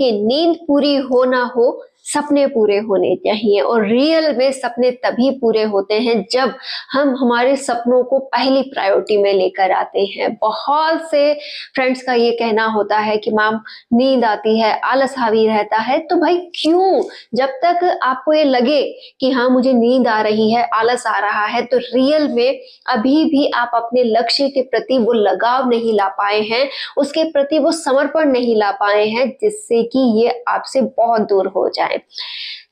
कि नींद पूरी हो ना हो, सपने पूरे होने चाहिए। और रियल में सपने तभी पूरे होते हैं जब हम हमारे सपनों को पहली प्रायोरिटी में लेकर आते हैं। बहुत से फ्रेंड्स का ये कहना होता है कि मैम नींद आती है, आलस हावी रहता है। तो भाई क्यों? जब तक आपको ये लगे कि हाँ मुझे नींद आ रही है, आलस आ रहा है, तो रियल में अभी भी आप अपने लक्ष्य के प्रति वो लगाव नहीं ला पाए हैं, उसके प्रति वो समर्पण नहीं ला पाए हैं, जिससे कि ये आपसे बहुत दूर हो जाए।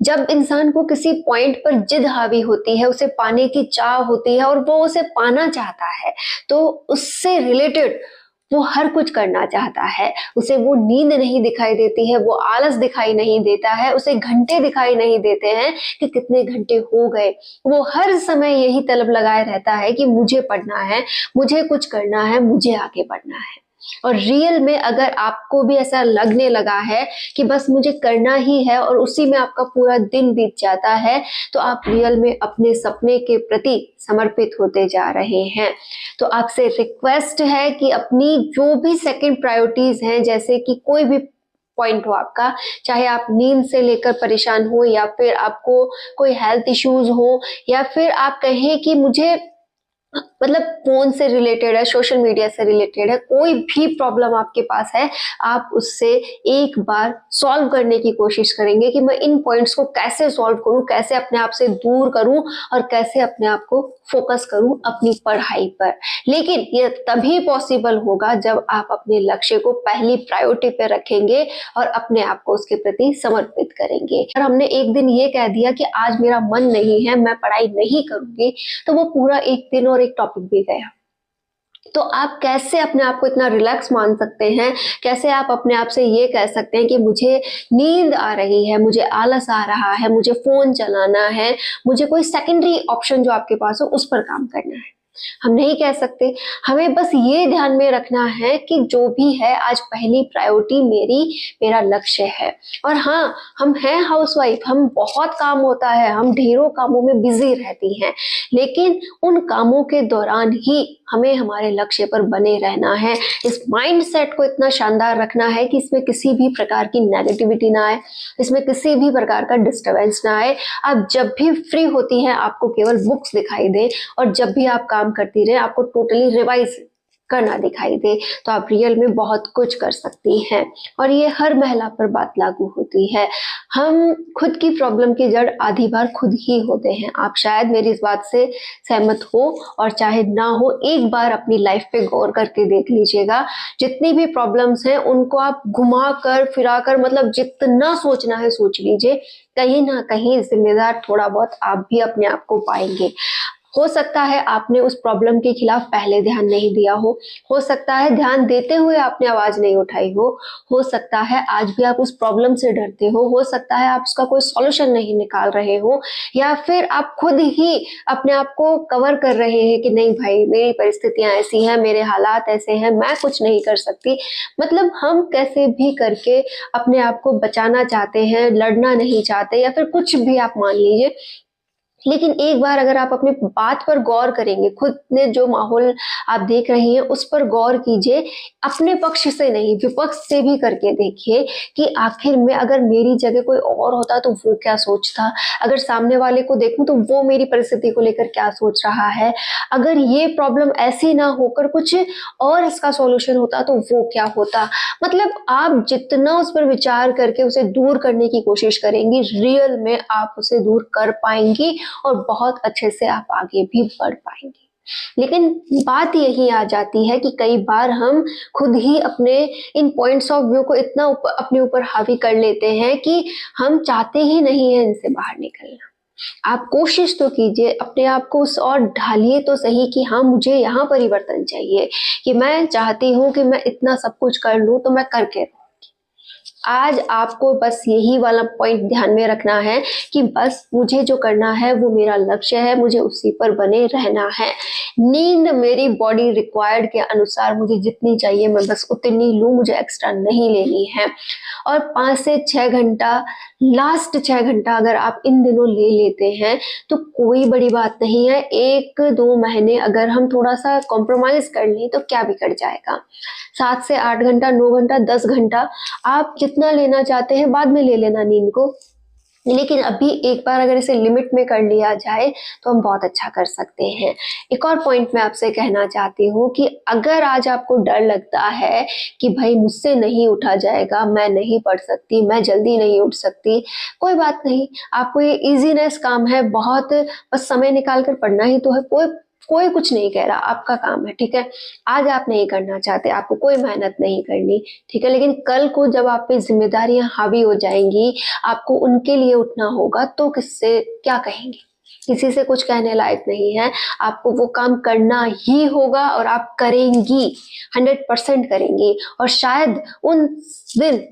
जब इंसान को किसी पॉइंट पर जिद हावी होती है, उसे पाने की चाह होती है और वो उसे पाना चाहता है, तो उससे रिलेटेड वो हर कुछ करना चाहता है। उसे वो नींद नहीं दिखाई देती है, वो आलस दिखाई नहीं देता है, उसे घंटे दिखाई नहीं देते हैं कि कितने घंटे हो गए। वो हर समय यही तलब लगाए रहता है कि मुझे पढ़ना है, मुझे कुछ करना है, मुझे आगे बढ़ना है। और रियल में अगर आपको भी ऐसा लगने लगा है कि बस मुझे करना ही है और उसी में आपका पूरा दिन बीत जाता है, तो आप रियल में अपने सपने के प्रति समर्पित होते जा रहे हैं। तो आपसे रिक्वेस्ट है कि अपनी जो भी सेकंड प्रायोरिटीज हैं, जैसे कि कोई भी पॉइंट हो आपका, चाहे आप नींद से लेकर परेशान हो या फिर आपको कोई हेल्थ इश्यूज हो या फिर आप कहें कि मुझे मतलब फोन से रिलेटेड है, सोशल मीडिया से रिलेटेड है, कोई भी प्रॉब्लम आपके पास है, आप उससे एक बार सॉल्व करने की कोशिश करेंगे कि मैं इन पॉइंट्स को कैसे सॉल्व करूं, कैसे अपने आप से दूर करूं और कैसे अपने आप को फोकस करूं अपनी पढ़ाई पर। लेकिन ये तभी पॉसिबल होगा जब आप अपने लक्ष्य को पहली प्रायोरिटी पे रखेंगे और अपने आप को उसके प्रति समर्पित करेंगे। और हमने एक दिन ये कह दिया कि आज मेरा मन नहीं है, मैं पढ़ाई नहीं करूंगी, तो वो पूरा एक दिन और एक टॉपिक भी गया। तो आप कैसे अपने आप को इतना रिलैक्स मान सकते हैं? कैसे आप अपने आप से ये कह सकते हैं कि मुझे नींद आ रही है, मुझे आलस आ रहा है, मुझे फोन चलाना है, मुझे कोई सेकेंडरी ऑप्शन जो आपके पास हो उस पर काम करना है? हम नहीं कह सकते। हमें बस ये ध्यान में रखना है कि जो भी है आज पहली प्रायोरिटी मेरा लक्ष्य है। और हाँ, हम हैं हाउसवाइफ, हम बहुत काम होता है, हम ढेरों कामों में बिजी रहती हैं, लेकिन उन कामों के दौरान ही हमें हमारे लक्ष्य पर बने रहना है। इस माइंड सेट को इतना शानदार रखना है कि इसमें किसी भी प्रकार की नेगेटिविटी ना आए, इसमें किसी भी प्रकार का डिस्टर्बेंस ना आए। आप जब भी फ्री होती हैं आपको केवल बुक्स दिखाई दे और जब भी आप काम करती रहे आपको टोटली रिवाइज करना दिखाई दे, तो आप रियल में बहुत कुछ कर सकती हैं। और ये हर महिला पर बात लागू होती है। हम खुद की प्रॉब्लम की जड़ आधी बार खुद ही होते हैं। आप शायद मेरी इस बात से सहमत हो और चाहे ना हो, एक बार अपनी लाइफ पे गौर करके देख लीजिएगा। जितनी भी प्रॉब्लम्स हैं उनको आप घुमा कर फिरा कर, मतलब जितना सोचना है सोच लीजिए, कहीं ना कहीं जिम्मेदार थोड़ा बहुत आप भी अपने आप को पाएंगे। हो सकता है आपने उस प्रॉब्लम के खिलाफ पहले ध्यान नहीं दिया हो सकता है ध्यान देते हुए आपने आवाज नहीं उठाई हो सकता है आज भी आप उस प्रॉब्लम से डरते हो सकता है आप उसका कोई सॉल्यूशन नहीं निकाल रहे हो, या फिर आप खुद ही अपने आप को कवर कर रहे हैं कि नहीं भाई मेरी परिस्थितियां ऐसी हैं, मेरे हालात ऐसे हैं, मैं कुछ नहीं कर सकती। मतलब हम कैसे भी करके अपने आप को बचाना चाहते हैं, लड़ना नहीं चाहते, या फिर कुछ भी आप मान लीजिए। लेकिन एक बार अगर आप अपने बात पर गौर करेंगे, खुद ने जो माहौल आप देख रही हैं उस पर गौर कीजिए, अपने पक्ष से नहीं विपक्ष से भी करके देखिए कि आखिर में अगर मेरी जगह कोई और होता तो वो क्या सोचता, अगर सामने वाले को देखूं तो वो मेरी परिस्थिति को लेकर क्या सोच रहा है, अगर ये प्रॉब्लम ऐसी ना होकर कुछ और इसका सॉल्यूशन होता तो वो क्या होता। मतलब आप जितना उस पर विचार करके उसे दूर करने की कोशिश करेंगी, रियल में आप उसे दूर कर पाएंगी और बहुत अच्छे से आप आगे भी बढ़ पाएंगे। लेकिन बात यही आ जाती है कि कई बार हम खुद ही अपने इन पॉइंट्स ऑफ व्यू को इतना अपने ऊपर हावी कर लेते हैं कि हम चाहते ही नहीं है इनसे बाहर निकलना। आप कोशिश तो कीजिए, अपने आप को उस और ढालिए तो सही कि हाँ मुझे यहाँ परिवर्तन चाहिए, कि मैं चाहती हूँ कि मैं इतना सब कुछ कर लूँ तो मैं करके रहूं। आज आपको बस यही वाला पॉइंट ध्यान में रखना है कि बस मुझे जो करना है वो मेरा लक्ष्य है, मुझे उसी पर बने रहना है। नींद मेरी बॉडी रिक्वायर्ड के अनुसार मुझे जितनी चाहिए मैं बस उतनी लूँ, मुझे एक्स्ट्रा नहीं लेनी है। और 5 से 6 घंटा, लास्ट 6 घंटा अगर आप इन दिनों ले लेते हैं तो कोई बड़ी बात नहीं है। 1-2 महीने अगर हम थोड़ा सा कॉम्प्रोमाइज कर लें तो क्या बिगड़ जाएगा। 7 से 8 घंटा, 9 घंटा, 10 घंटा आप जितना लेना चाहते हैं बाद में ले लेना नींद को, लेकिन अभी एक बार अगर इसे लिमिट में कर लिया जाए तो हम बहुत अच्छा कर सकते हैं। एक और पॉइंट मैं आपसे कहना चाहती हूँ कि अगर आज आपको डर लगता है कि भाई मुझसे नहीं उठा जाएगा, मैं नहीं पढ़ सकती, मैं जल्दी नहीं उठ सकती, कोई बात नहीं। आपको ये इजीनेस काम है, बहुत बस समय निकाल कर पढ़ना ही तो है। कोई कोई कुछ नहीं कह रहा, आपका काम है, ठीक है। आज आप नहीं करना चाहते, आपको कोई मेहनत नहीं करनी, ठीक है, लेकिन कल को जब आप पे जिम्मेदारियां हावी हो जाएंगी, आपको उनके लिए उठना होगा तो किससे क्या कहेंगे? किसी से कुछ कहने लायक नहीं है। आपको वो काम करना ही होगा और आप करेंगी, 100% करेंगी। और शायद उन दिन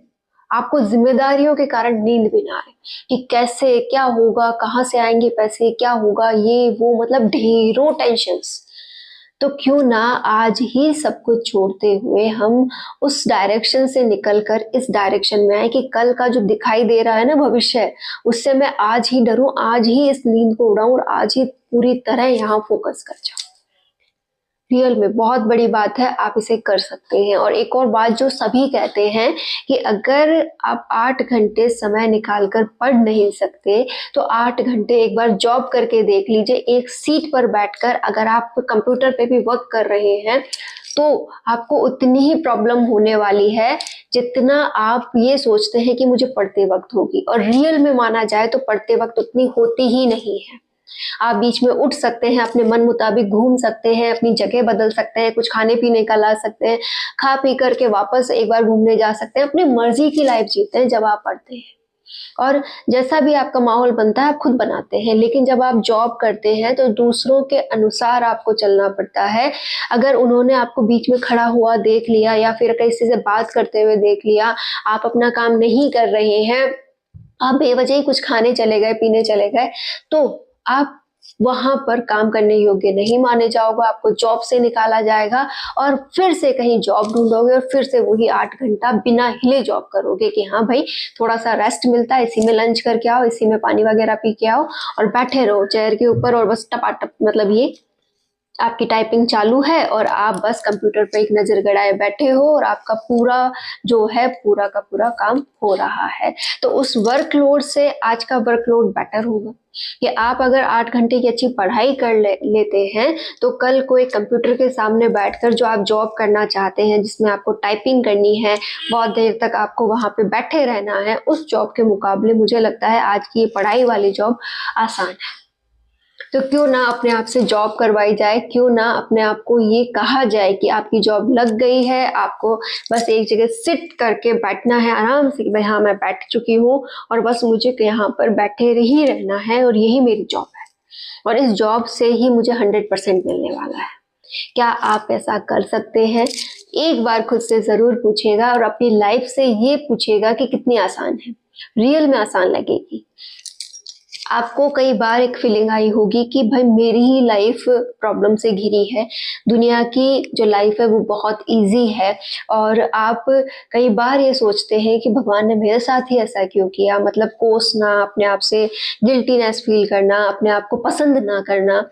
आपको जिम्मेदारियों के कारण नींद भी ना आए कि कैसे क्या होगा, कहाँ से आएंगे पैसे, क्या होगा, ये वो, मतलब ढेरों टेंशन्स। तो क्यों ना आज ही सब कुछ छोड़ते हुए हम उस डायरेक्शन से निकलकर इस डायरेक्शन में आए कि कल का जो दिखाई दे रहा है ना भविष्य, उससे मैं आज ही डरूं, आज ही इस नींद को उड़ाऊं और आज ही पूरी तरह यहाँ फोकस कर जाऊं। रियल में बहुत बड़ी बात है, आप इसे कर सकते हैं। और एक और बात जो सभी कहते हैं कि अगर आप 8 घंटे समय निकाल कर पढ़ नहीं सकते तो 8 घंटे एक बार जॉब करके देख लीजिए। एक सीट पर बैठकर अगर आप कंप्यूटर पे भी वर्क कर रहे हैं तो आपको उतनी ही प्रॉब्लम होने वाली है जितना आप ये सोचते हैं कि मुझे पढ़ते वक्त होगी। और रियल में माना जाए तो पढ़ते वक्त उतनी होती ही नहीं है। आप बीच में उठ सकते हैं, अपने मन मुताबिक घूम सकते हैं, अपनी जगह बदल सकते हैं, कुछ खाने पीने का ला सकते हैं, खा पी करके वापस एक बार घूमने जा सकते हैं, अपनी मर्जी की लाइफ जीते हैं जब आप पढ़ते हैं। और जैसा भी आपका माहौल बनता है आप खुद बनाते हैं। लेकिन जब आप जॉब करते हैं तो दूसरों के अनुसार आपको चलना पड़ता है। अगर उन्होंने आपको बीच में खड़ा हुआ देख लिया या फिर किसी से बात करते हुए देख लिया, आप अपना काम नहीं कर रहे हैं, आप बेवजह ही कुछ खाने चले गए, पीने चले गए, तो आप वहां पर काम करने योग्य नहीं माने जाओगे, आपको जॉब से निकाला जाएगा और फिर से कहीं जॉब ढूंढोगे और फिर से वही 8 घंटा बिना हिले जॉब करोगे कि हाँ भाई थोड़ा सा रेस्ट मिलता है, इसी में लंच करके आओ, इसी में पानी वगैरह पी के आओ और बैठे रहो चेयर के ऊपर और बस टपाटप, मतलब ये आपकी टाइपिंग चालू है और आप बस कंप्यूटर पे एक नजर गड़ाए बैठे हो और आपका पूरा जो है पूरा का पूरा काम हो रहा है। तो उस वर्कलोड से आज का वर्कलोड बेटर होगा कि आप अगर 8 घंटे की अच्छी पढ़ाई कर लेते हैं तो कल को एक कंप्यूटर के सामने बैठकर जो आप जॉब करना चाहते हैं, जिसमें आपको टाइपिंग करनी है, बहुत देर तक आपको वहां पे बैठे रहना है, उस जॉब के मुकाबले मुझे लगता है आज की ये पढ़ाई वाली जॉब आसान है। तो क्यों ना अपने आप से जॉब करवाई जाए, क्यों ना अपने आप को ये कहा जाए कि आपकी जॉब लग गई है, आपको बस एक जगह सिट करके बैठना है आराम से, भाई हाँ मैं बैठ चुकी हूँ और बस मुझे यहाँ पर बैठे ही रहना है और यही मेरी जॉब है और इस जॉब से ही मुझे 100% मिलने वाला है। क्या आप ऐसा कर सकते हैं? एक बार खुद से जरूर पूछिएगा और अपनी लाइफ से ये पूछिएगा कि कितनी आसान है। रियल में आसान लगेगी। आपको कई बार एक फीलिंग आई होगी कि भाई मेरी ही लाइफ प्रॉब्लम से घिरी है, दुनिया की जो लाइफ है वो बहुत इजी है, और आप कई बार ये सोचते हैं कि भगवान ने मेरे साथ ही ऐसा क्यों किया, मतलब कोसना, अपने आप से गिल्टीनेस फील करना, अपने आप को पसंद ना करना।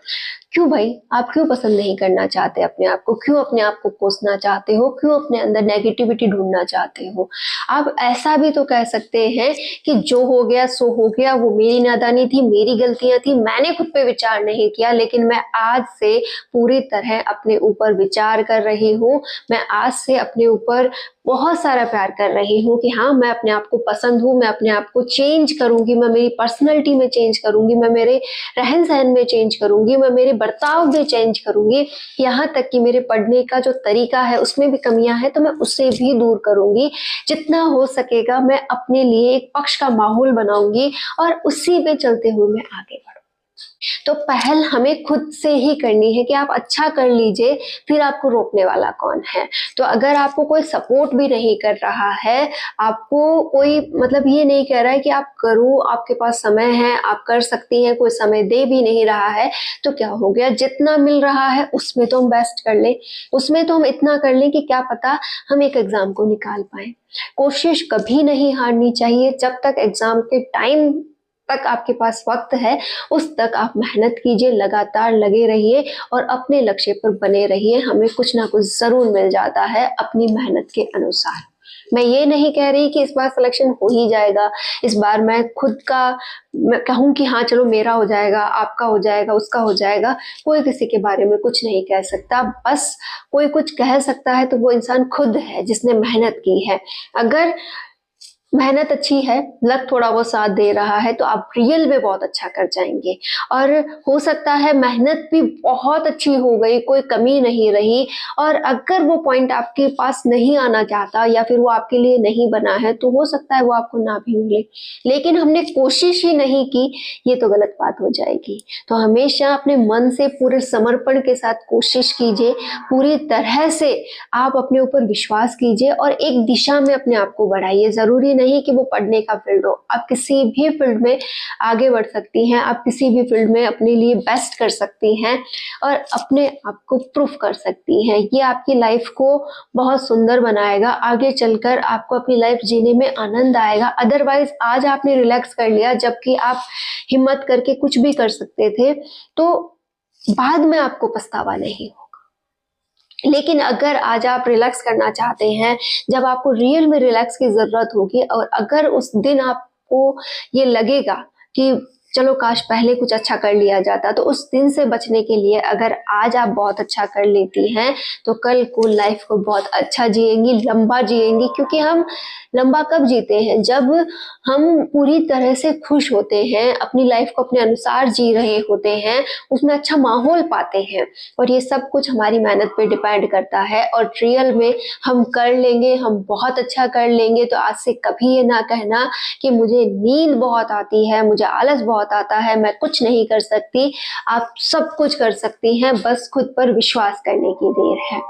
क्यों भाई, आप क्यों पसंद नहीं करना चाहते अपने आप को? क्यों अपने आप को कोसना चाहते हो? क्यों अपने अंदर नेगेटिविटी ढूंढना चाहते हो? आप ऐसा भी तो कह सकते हैं कि जो हो गया सो हो गया, वो मेरी नादानी थी, मेरी गलतियां थी, मैंने खुद पे विचार नहीं किया, लेकिन मैं आज से पूरी तरह अपने ऊपर विचार कर रही हूँ। मैं आज से अपने ऊपर बहुत सारा प्यार कर रही हूँ कि हाँ मैं अपने आप को पसंद हूँ, मैं अपने आप को चेंज करूंगी, मैं मेरी पर्सनैलिटी में चेंज करूंगी, मैं मेरे रहन सहन में चेंज करूंगी, मैं मेरे बर्ताव में चेंज करूंगी, यहाँ तक कि मेरे पढ़ने का जो तरीका है उसमें भी कमियां हैं तो मैं उससे भी दूर करूंगी। जितना हो सकेगा मैं अपने लिए एक पक्ष का माहौल बनाऊंगी और उसी पे चलते हुए मैं आगे बढ़ूंगी। तो पहल हमें खुद से ही करनी है कि आप अच्छा कर लीजिए, फिर आपको रोकने वाला कौन है। तो अगर आपको कोई सपोर्ट भी नहीं कर रहा है, आपको कोई मतलब ये नहीं कह रहा है कि आप करो, आपके पास समय है, आप कर सकती हैं, कोई समय दे भी नहीं रहा है, तो क्या हो गया, जितना मिल रहा है उसमें तो हम बेस्ट कर लें, उसमें तो हम इतना कर लें कि क्या पता हम एक एग्जाम को निकाल पाए। कोशिश कभी नहीं हारनी चाहिए। जब तक एग्जाम के टाइम तक आपके पास वक्त है, उस तक आप मेहनत कीजिए, लगातार लगे रहिए और अपने लक्ष्य पर बने रहिए। हमें कुछ ना कुछ जरूर मिल जाता है अपनी मेहनत के अनुसार। मैं ये नहीं कह रही कि इस बार सिलेक्शन हो ही जाएगा, इस बार मैं खुद का मैं कहूँ कि हाँ चलो मेरा हो जाएगा, आपका हो जाएगा, उसका हो जाएगा। कोई किसी के बारे में कुछ नहीं कह सकता। बस कोई कुछ कह सकता है तो वो इंसान खुद है जिसने मेहनत की है। अगर मेहनत अच्छी है, लक थोड़ा वो साथ दे रहा है, तो आप रियल में बहुत अच्छा कर जाएंगे। और हो सकता है मेहनत भी बहुत अच्छी हो गई, कोई कमी नहीं रही, और अगर वो पॉइंट आपके पास नहीं आना चाहता या फिर वो आपके लिए नहीं बना है, तो हो सकता है वो आपको ना भी मिले। लेकिन हमने कोशिश ही नहीं की, ये तो गलत बात हो जाएगी। तो हमेशा अपने मन से पूरे समर्पण के साथ कोशिश कीजिए, पूरी तरह से आप अपने ऊपर विश्वास कीजिए और एक दिशा में अपने आप को बढ़ाइए। जरूरी नहीं कि वो पढ़ने का फील्ड हो, आप किसी भी फील्ड में आगे बढ़ सकती हैं, आप किसी भी फील्ड में अपने लिए बेस्ट कर सकती हैं और अपने आप को प्रूफ कर सकती हैं। ये आपकी लाइफ को बहुत सुंदर बनाएगा, आगे चलकर आपको अपनी लाइफ जीने में आनंद आएगा। अदरवाइज आज आपने रिलैक्स कर लिया जबकि आप हिम्मत करके कुछ भी कर सकते थे, तो बाद में आपको पछतावा नहीं हो। लेकिन अगर आज आप रिलैक्स करना चाहते हैं, जब आपको रियल में रिलैक्स की जरूरत होगी, और अगर उस दिन आपको ये लगेगा कि चलो काश पहले कुछ अच्छा कर लिया जाता, तो उस दिन से बचने के लिए अगर आज आप बहुत अच्छा कर लेती हैं, तो कल को लाइफ को बहुत अच्छा जिएंगी, लंबा जिएंगी। क्योंकि हम लंबा कब जीते हैं, जब हम पूरी तरह से खुश होते हैं, अपनी लाइफ को अपने अनुसार जी रहे होते हैं, उसमें अच्छा माहौल पाते हैं। और ये सब कुछ हमारी मेहनत पे डिपेंड करता है। और रियल में हम कर लेंगे, हम बहुत अच्छा कर लेंगे। तो आज से कभी ये ना कहना कि मुझे नींद बहुत आती है, मुझे आलस बहुत आता है, मैं कुछ नहीं कर सकती। आप सब कुछ कर सकती हैं, बस खुद पर विश्वास करने की देर है।